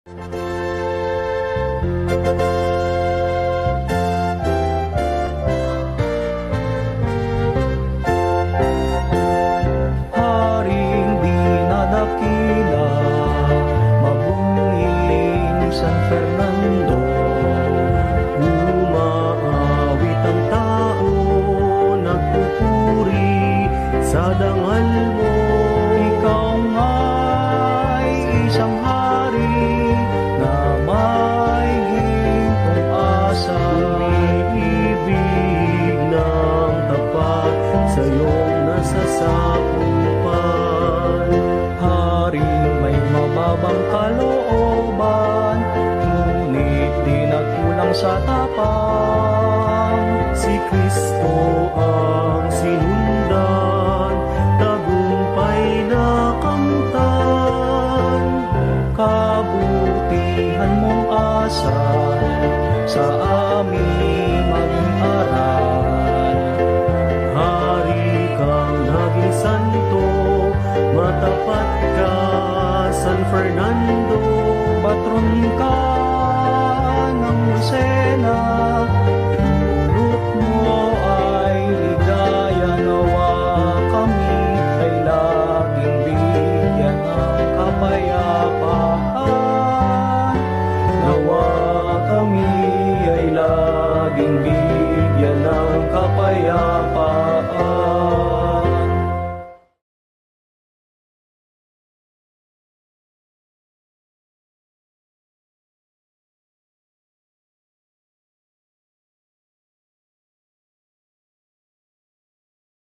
Haring di nadakila, mabunging San Fernando. Umaawit ang tao, nagpupuri sa dangal mo. Ikaw nga'y isang hari na may gintong asa. Umiibig ng tapat sa iyong nasasakupan. Haring may mababang kalooban, ngunit di nagkulang sa tapang. Si Kristo ang sinundan, tagumpay na kamtan. Kabutihan mong asal sa aming maging aral. Hari kang naging santo, matapat ka San Fernando. Patron ka ng Lucena,